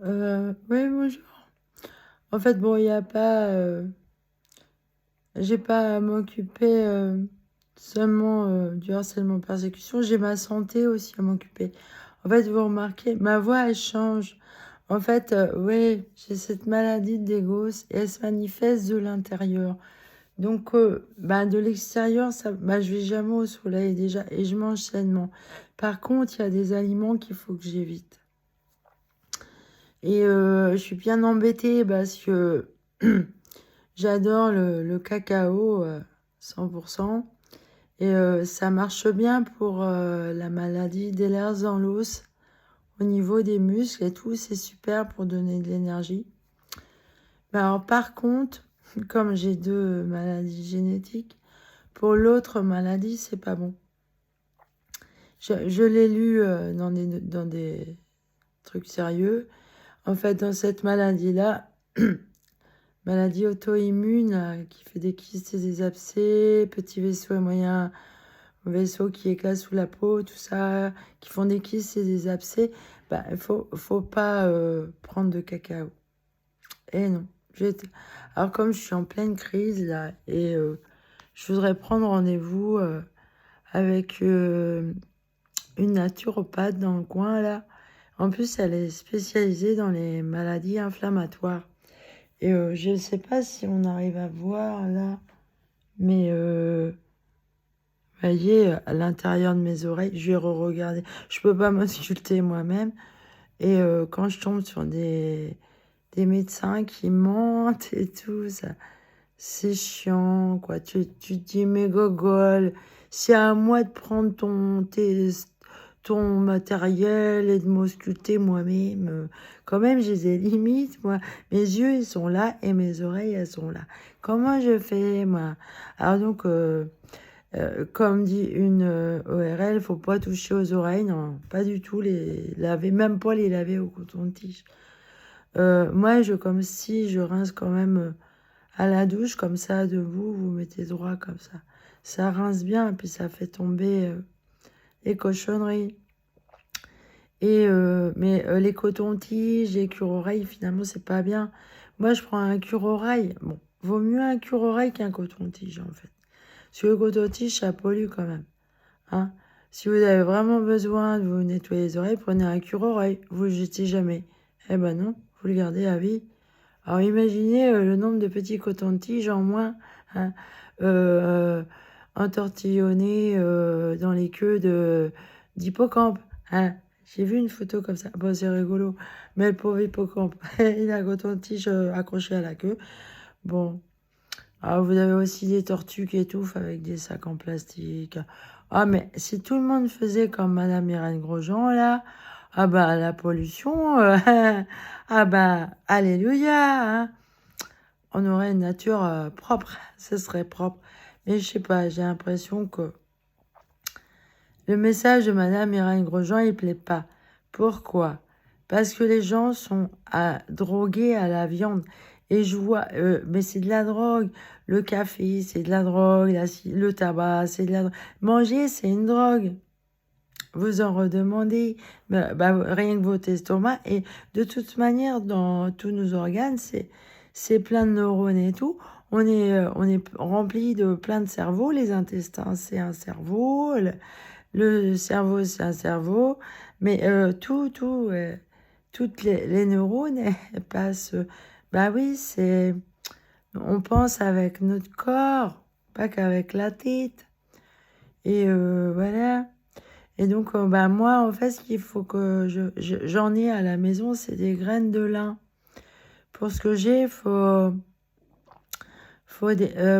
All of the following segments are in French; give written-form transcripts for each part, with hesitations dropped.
Oui, bonjour. En fait, bon, il y a pas, j'ai pas à m'occuper seulement du harcèlement persécution, j'ai ma santé aussi à m'occuper. En fait, vous remarquez, ma voix, elle change. En fait, oui, j'ai cette maladie de Dégos et elle se manifeste de l'intérieur. Donc, bah, de l'extérieur, ça, bah, je vais jamais au soleil déjà et je mange sainement. Par contre, il y a des aliments qu'il faut que j'évite. Et je suis bien embêtée parce que j'adore le cacao 100%. Et ça marche bien pour la maladie des lèvres dans l'os, au niveau des muscles et tout. C'est super pour donner de l'énergie. Mais alors, par contre, comme j'ai deux maladies génétiques, pour l'autre maladie, c'est pas bon. Je l'ai lu dans des trucs sérieux. En fait, dans cette maladie-là, maladie auto-immune qui fait des kystes et des abcès, petits vaisseaux et moyens vaisseaux qui éclatent sous la peau, tout ça, qui font des kystes et des abcès, bah, faut pas prendre de cacao. Et non. Alors comme je suis en pleine crise là, et je voudrais prendre rendez-vous avec une naturopathe dans le coin là. En plus, elle est spécialisée dans les maladies inflammatoires. Et je ne sais pas si on arrive à voir là, mais vous voyez, à l'intérieur de mes oreilles, je vais re-regarder. Je peux pas m'ausculter moi-même. Et quand je tombe sur des médecins qui mentent et tout, ça, c'est chiant, quoi. Tu te dis, mais gogol, c'est à moi de prendre ton matériel et de m'ausculter moi-même. Quand même, j'ai des limites, moi. Mes yeux, ils sont là et mes oreilles, elles sont là. Comment je fais, moi? Alors donc, comme dit une ORL, faut pas toucher aux oreilles, non, pas du tout les laver, même pas les laver au coton-tige. Moi, comme si je rince quand même à la douche, comme ça, debout, vous mettez droit comme ça. Ça rince bien, et puis ça fait tomber les cochonneries. Et mais les cotons-tiges, les cure-oreilles, finalement, c'est pas bien. Moi, je prends un cure-oreille. Bon, vaut mieux un cure-oreille qu'un coton-tige, en fait. Parce que le coton-tige, ça pollue quand même. Hein. Si vous avez vraiment besoin de vous nettoyer les oreilles, prenez un cure-oreille. Vous le jetez jamais. Eh ben non, vous le gardez à vie. Alors imaginez le nombre de petits cotons-tiges en moins, hein, euh, entortillonnés dans les queues d'hippocampe. Hein. J'ai vu une photo comme ça. Bon, c'est rigolo. Mais le pauvre hippocampe, il a un coton-tige accroché à la queue. Bon, alors, vous avez aussi des tortues qui étouffent avec des sacs en plastique. Ah, mais si tout le monde faisait comme Madame Irène Grosjean, là, ah bah, la pollution, ah bah, alléluia, hein. On aurait une nature propre, ce serait propre. Mais je sais pas, j'ai l'impression que le message de Madame Irène Grosjean, il plaît pas. Pourquoi? Parce que les gens sont drogués à la viande. Et je vois, mais c'est de la drogue. Le café, c'est de la drogue. Le tabac, c'est de la drogue. Manger, c'est une drogue. Vous en redemandez. Bah, rien que votre estomac. Et de toute manière, dans tous nos organes, c'est plein de neurones et tout. On est rempli de plein de cerveaux. Les intestins, c'est un cerveau. Le cerveau, c'est un cerveau, mais toutes les neurones, elles passent. Bah oui, on pense avec notre corps, pas qu'avec la tête. Et voilà. Et donc, bah moi, en fait, ce qu'il faut que j'en ai à la maison, c'est des graines de lin. Pour ce que j'ai, faut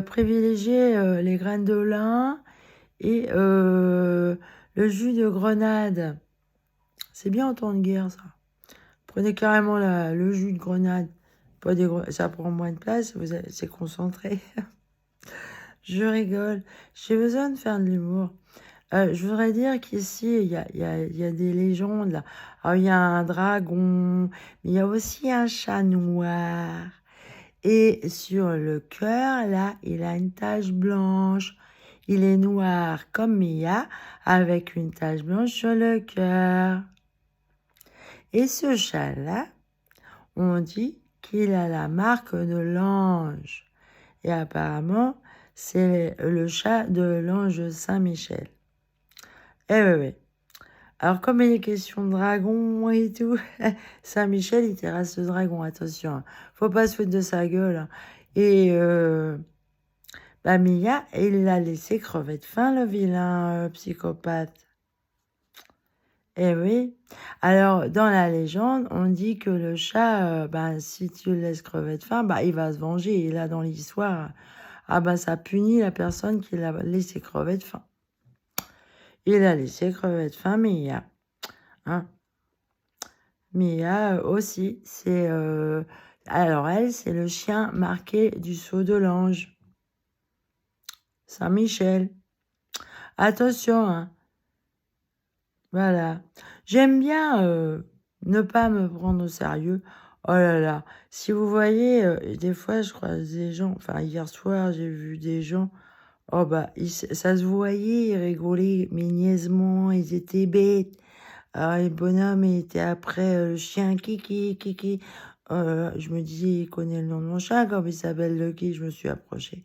privilégier les graines de lin et le jus de grenade. C'est bien en temps de guerre, ça. Prenez carrément le jus de grenade. Pas ça prend moins de place, c'est concentré. Je rigole. J'ai besoin de faire de l'humour. Je voudrais dire qu'ici, il y a des légendes, là. Alors, il y a un dragon, mais il y a aussi un chat noir. Et sur le cœur, là, il a une tache blanche. Il est noir comme Mia, avec une tache blanche sur le cœur. Et ce chat-là, on dit qu'il a la marque de l'ange. Et apparemment, c'est le chat de l'ange Saint-Michel. Eh oui, oui. Alors, comme il est question de dragon et tout, Saint-Michel, il terrasse le dragon, attention. Hein. Faut pas se foutre de sa gueule. Hein. Et bah, Mia, il l'a laissé crever de faim, le vilain psychopathe. Eh oui. Alors, dans la légende, on dit que le chat, bah, si tu le laisses crever de faim, bah, il va se venger. Et là, dans l'histoire, ah bah, ça punit la personne qui l'a laissé crever de faim. Il a laissé crever de faim, Mia. Hein. Mia aussi, c'est... alors, elle, c'est le chien marqué du sceau de l'ange. Saint-Michel. Attention, hein. Voilà. J'aime bien ne pas me prendre au sérieux. Oh là là. Si vous voyez, des fois, je croise des gens. Enfin, hier soir, j'ai vu des gens. Oh bah, ça se voyait, ils rigolaient, mais niaisement, ils étaient bêtes. Alors, les bonhommes, ils étaient après le chien Kiki, Kiki. Je me disais, il connaît le nom de mon chat, comme il s'appelle Lucky, je me suis approchée.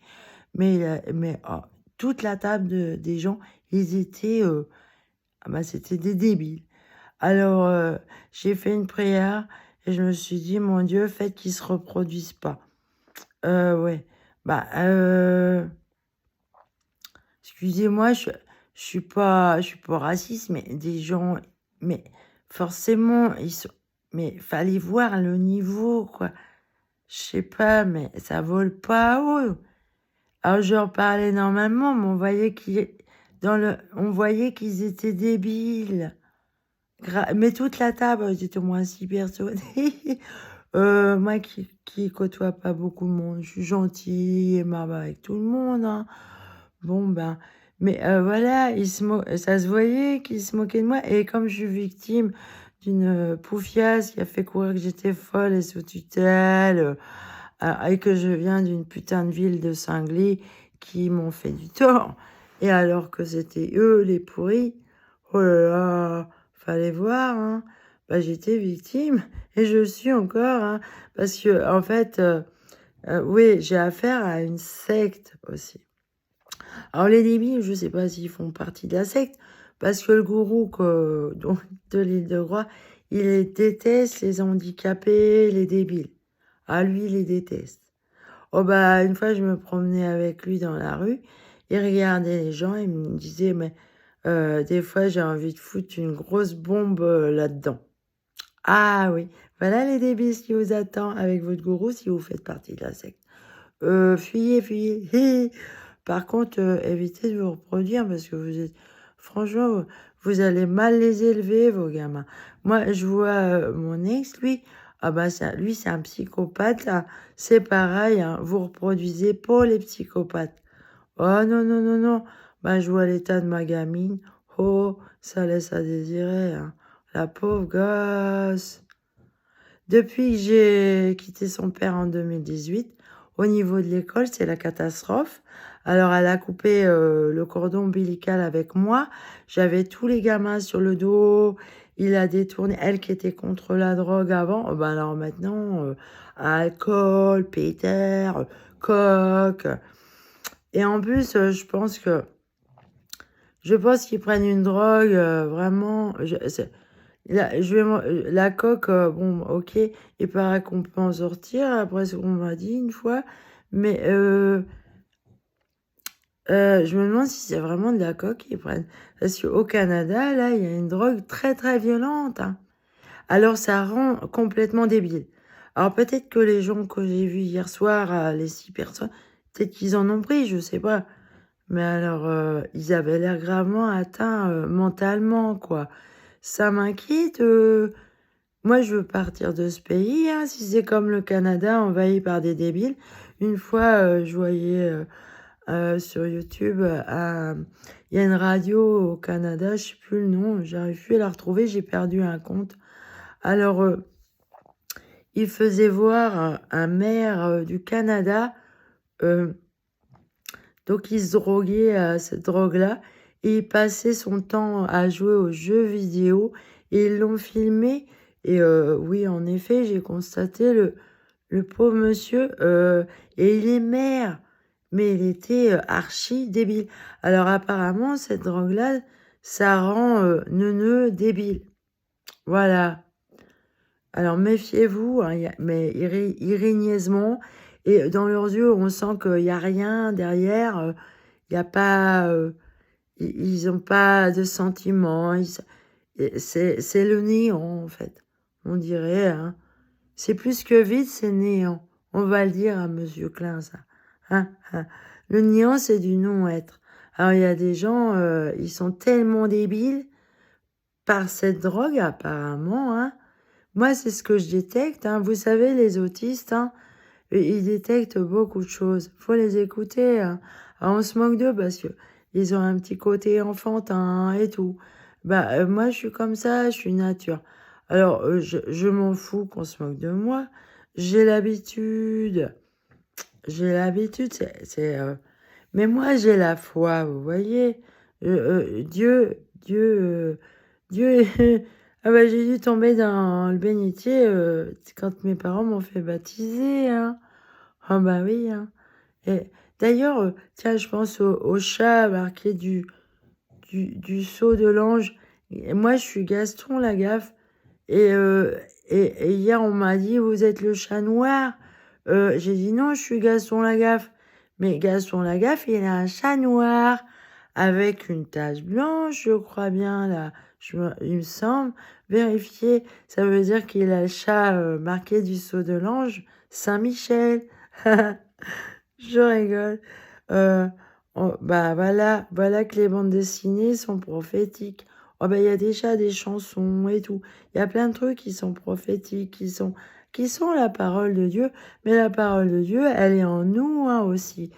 Mais oh, toute la table des gens, ils étaient... ah bah, c'était des débiles. Alors, j'ai fait une prière et je me suis dit, mon Dieu, faites qu'ils se reproduisent pas. Ouais. Bah, excusez-moi, je suis pas raciste, mais des gens, mais forcément, ils sont, mais fallait voir le niveau, quoi. Je sais pas, mais ça vole pas haut. Alors, je leur parlais normalement, mais on voyait qu'ils étaient débiles. Mais toute la table, ils étaient au moins 6 personnes. Moi qui côtoie pas beaucoup de monde, je suis gentille, aimable avec tout le monde. Hein. Bon, ben, mais voilà, ça se voyait qu'ils se moquaient de moi. Et comme je suis victime d'une poufiasse qui a fait courir que j'étais folle et sous tutelle, et que je viens d'une putain de ville de cinglés qui m'ont fait du tort, et alors que c'était eux les pourris, oh là là, fallait voir, hein. Bah, j'étais victime et je le suis encore, hein, parce que en fait, oui, j'ai affaire à une secte aussi. Alors les débiles, je sais pas s'ils font partie de la secte, parce que le gourou de l'île de Groix, il déteste les handicapés, les débiles. Ah, lui, il les déteste. Oh bah, une fois, je me promenais avec lui dans la rue, il regardait les gens et me disait, mais des fois, j'ai envie de foutre une grosse bombe là-dedans. Ah oui, voilà les débiles qui vous attend avec votre gourou si vous faites partie de la secte. Fuyez, fuyez. Par contre, évitez de vous reproduire parce que franchement, vous allez mal les élever, vos gamins. Moi, je vois mon ex, lui, ah bah lui, c'est un psychopathe, là. C'est pareil, hein, vous reproduisez pas les psychopathes. Oh non, non, non, non. Bah, je vois l'état de ma gamine. Oh, ça laisse à désirer, hein. La pauvre gosse. Depuis que j'ai quitté son père en 2018, au niveau de l'école, c'est la catastrophe. Alors, elle a coupé le cordon ombilical avec moi. J'avais tous les gamins sur le dos. Il a détourné. Elle qui était contre la drogue avant, oh, ben alors maintenant, alcool, péter, coke. Et en plus, je pense qu'ils prennent une drogue vraiment. La coque, bon, ok, il paraît qu'on peut en sortir, après ce qu'on m'a dit une fois, mais je me demande si c'est vraiment de la coque qu'ils prennent. Parce qu'au Canada, là, il y a une drogue très très violente. Hein. Alors ça rend complètement débile. Alors peut-être que les gens que j'ai vus hier soir, les 6 personnes, peut-être qu'ils en ont pris, je sais pas. Mais alors, ils avaient l'air gravement atteints mentalement, quoi. Ça m'inquiète. Moi, je veux partir de ce pays. Hein, si c'est comme le Canada, envahi par des débiles. Une fois, je voyais sur YouTube, il y a une radio au Canada, je sais plus le nom, j'arrive plus à la retrouver, j'ai perdu un compte. Alors, il faisait voir un maire du Canada, donc il se droguait à cette drogue-là, et il passait son temps à jouer aux jeux vidéo, et ils l'ont filmé, Et oui, en effet, j'ai constaté le pauvre monsieur, et il est maire, mais il était archi débile. Alors apparemment, cette drogue-là, ça rend neuneux débile. Voilà. Alors méfiez-vous, hein, mais irrigneusement. Et dans leurs yeux, on sent qu'il n'y a rien derrière. Il n'y a pas, ils n'ont pas de sentiments. C'est le néant, en fait. On dirait, hein. C'est plus que vide, c'est néant. On va le dire à Monsieur Klein, ça. Hein, hein. Le néant, c'est du non-être. Alors, il y a des gens, ils sont tellement débiles par cette drogue, apparemment, hein. Moi, c'est ce que je détecte, hein. Vous savez, les autistes, hein, ils détectent beaucoup de choses. Faut les écouter, hein. Alors, on se moque d'eux parce que ils ont un petit côté enfantin et tout. Bah, moi, je suis comme ça, je suis nature. Alors, je m'en fous qu'on se moque de moi. J'ai l'habitude. J'ai l'habitude, mais moi, j'ai la foi, vous voyez. Dieu, ah bah, j'ai dû tomber dans le bénitier quand mes parents m'ont fait baptiser, hein. Ah bah oui, hein. Et d'ailleurs, tiens, je pense au chat marqué du sceau de l'ange. Et moi, je suis Gaston Lagaffe. Et, et hier, on m'a dit, vous êtes le chat noir. J'ai dit, non, je suis Gaston Lagaffe. Mais Gaston Lagaffe, il a un chat noir avec une tache blanche, je crois bien, là. Il me semble. Vérifier, ça veut dire qu'il a le chat marqué du sceau de l'ange, Saint-Michel. Je rigole. Euh, bah voilà que les bandes dessinées sont prophétiques. Oh bah il y a déjà des chansons et tout. Il y a plein de trucs qui sont prophétiques, qui sont la parole de Dieu. Mais la parole de Dieu, elle est en nous, hein, aussi.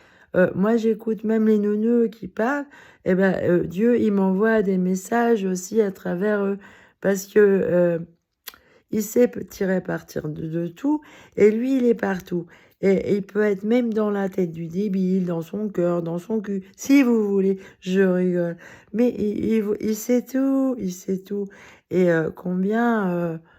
Moi j'écoute même les neuneux qui parlent. Et ben Dieu il m'envoie des messages aussi à travers eux parce que il sait tirer partir de tout, et lui, il est partout. Et il peut être même dans la tête du débile, dans son cœur, dans son cul, si vous voulez, je rigole. Mais il sait tout, il sait tout. Et combien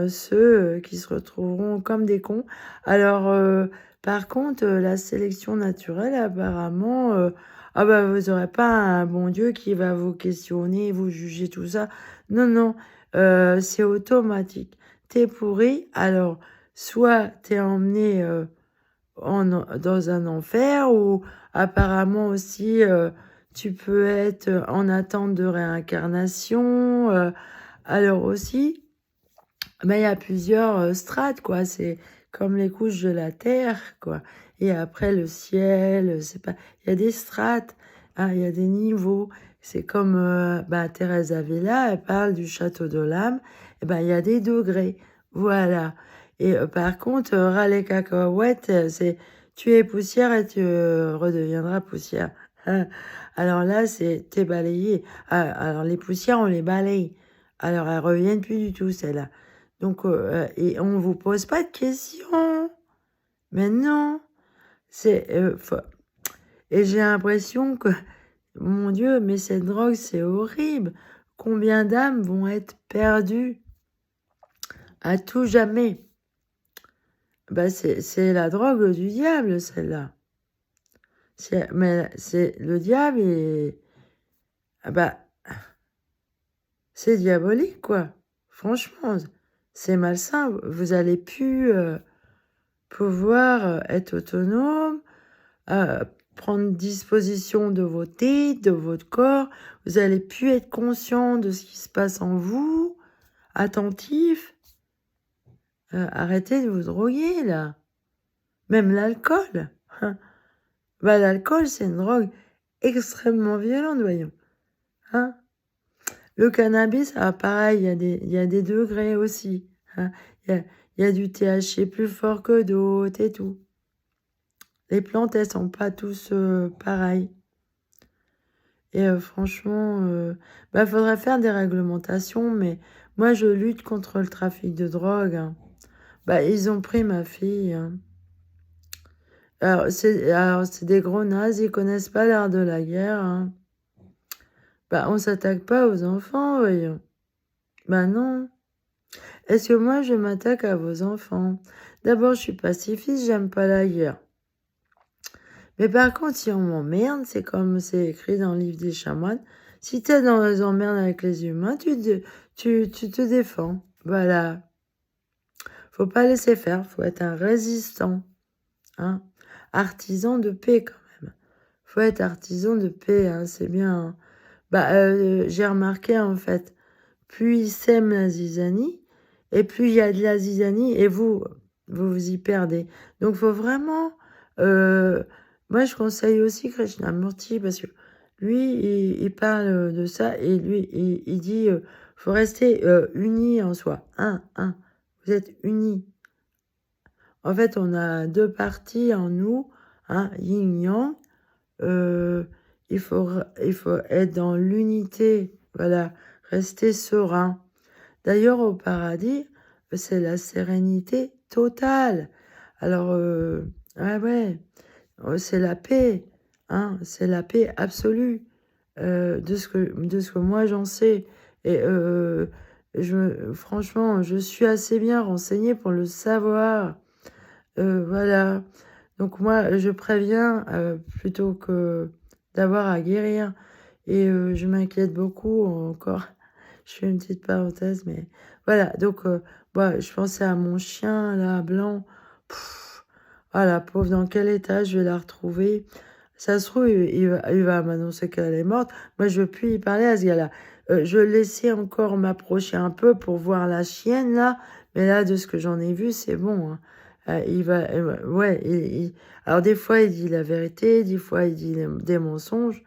ceux qui se retrouveront comme des cons. Alors, par contre, la sélection naturelle, apparemment, ah bah, vous n'aurez pas un bon Dieu qui va vous questionner, vous juger, tout ça. Non, non, c'est automatique. T'es pourri, alors, soit t'es emmené dans un enfer, ou apparemment aussi, tu peux être en attente de réincarnation. Alors aussi, ben, il y a plusieurs strates, quoi. C'est comme les couches de la terre, quoi. Et après, le ciel, c'est pas... Il y a des strates, hein, il y a des niveaux. C'est comme bah, Thérèse Avila, elle parle du château de l'âme. Et ben, il y a des degrés. Voilà. Et par contre, ras les cacahuètes, c'est tu es poussière et tu redeviendras poussière. Alors là, t'es balayé. Ah, alors les poussières, on les balaye. Alors elles reviennent plus du tout, celles-là. Donc, et on vous pose pas de questions. Mais non, c'est... et j'ai l'impression que, mon Dieu, mais cette drogue, c'est horrible. Combien d'âmes vont être perdues à tout jamais? Bah, c'est la drogue du diable, celle-là. Mais c'est le diable et... Ah bah, c'est diabolique, quoi. Franchement, c'est malsain. Vous allez plus pouvoir être autonome, prendre disposition de vos têtes, de votre corps. Vous allez plus être conscient de ce qui se passe en vous, attentif. Arrêtez de vous droguer, là. Même l'alcool. Hein. Bah, l'alcool, c'est une drogue extrêmement violente, voyons. Hein. Le cannabis, ah, pareil, il y a des degrés aussi. Hein. Il y a du THC plus fort que d'autres et tout. Les plantes, elles sont pas tous pareilles. Et franchement, bah, faudrait faire des réglementations, mais moi, je lutte contre le trafic de drogue. Hein. Bah, ils ont pris ma fille. Hein. Alors, c'est des gros nazes, ils connaissent pas l'art de la guerre. Hein. Bah, on s'attaque pas aux enfants, voyons. Bah non. Est-ce que moi, je m'attaque à vos enfants? D'abord, je suis pacifiste, j'aime pas la guerre. Mais par contre, si on m'emmerde, c'est comme c'est écrit dans le livre des chanoines, si t'es dans les emmerdes avec les humains, tu te défends. Voilà. Faut pas laisser faire, faut être un résistant. Hein. Artisan de paix, quand même. Faut être artisan de paix, hein, c'est bien. Hein. Bah, j'ai remarqué, en fait, plus ils sèment la zizanie, et plus il y a de la zizanie, et vous vous y perdez. Donc, faut vraiment... moi, je conseille aussi Krishnamurti, parce que lui, il parle de ça, et lui, il dit, faut rester unis en soi. Vous êtes unis. En fait, on a deux parties en nous, hein, yin-yang. Euh, il faut être dans l'unité, voilà, rester serein. D'ailleurs, au paradis, c'est la sérénité totale. Alors, ouais, c'est la paix, hein, c'est la paix absolue de ce que moi j'en sais. Et franchement, je suis assez bien renseignée pour le savoir. Voilà. Donc moi, je préviens plutôt que d'avoir à guérir. Et je m'inquiète beaucoup encore. Je fais une petite parenthèse, mais voilà. Donc, je pensais à mon chien, là, blanc. Pff, ah, la pauvre, dans quel état je vais la retrouver? Ça se trouve, il va m'annoncer qu'elle est morte. Moi, je veux plus y parler à ce gars-là. Je laissais encore m'approcher un peu pour voir la chienne, là. Mais là, de ce que j'en ai vu, c'est bon. Hein. Ouais, alors des fois il dit la vérité, des fois il dit des mensonges.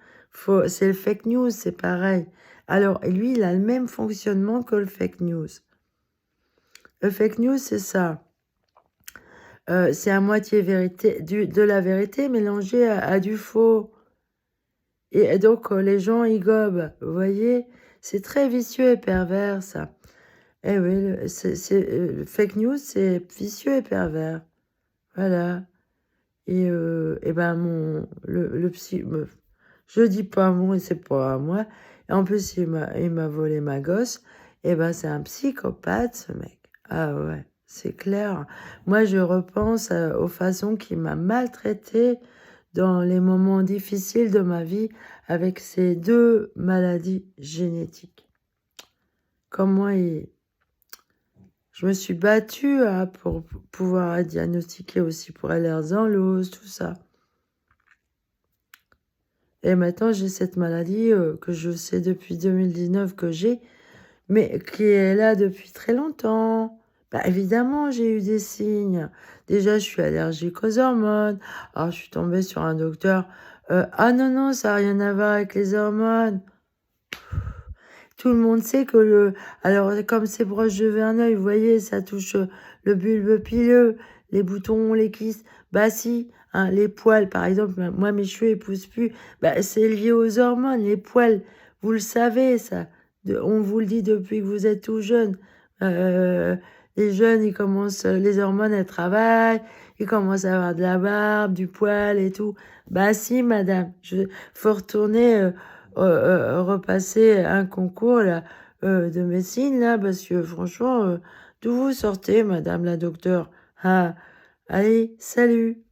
C'est le fake news, c'est pareil. Alors lui, il a le même fonctionnement que le fake news. Le fake news, c'est ça. C'est à moitié vérité, de la vérité mélangée à du faux. Et donc les gens y gobent. Vous voyez, c'est très vicieux et pervers ça. Eh oui, le fake news, c'est vicieux et pervers. Voilà. Et ben le psy, je dis pas moi, c'est pas à moi. Et en plus, il m'a volé ma gosse. Et ben c'est un psychopathe, ce mec. Ah ouais, c'est clair. Moi, je repense aux façons qu'il m'a maltraité dans les moments difficiles de ma vie avec ces deux maladies génétiques. Comme moi, je me suis battue pour pouvoir diagnostiquer aussi pour Ehlers-Danlos, tout ça. Et maintenant, j'ai cette maladie que je sais depuis 2019 que j'ai, mais qui est là depuis très longtemps. Bah, évidemment, j'ai eu des signes. Déjà, je suis allergique aux hormones. Alors, je suis tombée sur un docteur. Ah non, non, ça n'a rien à voir avec les hormones. Tout le monde sait que Alors, comme c'est broche de Verneuil, vous voyez, ça touche le bulbe pileux, les boutons, les kystes. Bah si, hein, les poils, par exemple, moi, mes cheveux, ils poussent plus. Bah, c'est lié aux hormones, les poils. Vous le savez, ça. On vous le dit depuis que vous êtes tout jeune. Les jeunes, ils commencent, les hormones, elles travaillent. Ils commencent à avoir de la barbe, du poil et tout. Bah si, madame. Faut retourner... repasser un concours là, de médecine, là, parce que franchement, d'où vous sortez, madame la docteure? Ah, allez, salut!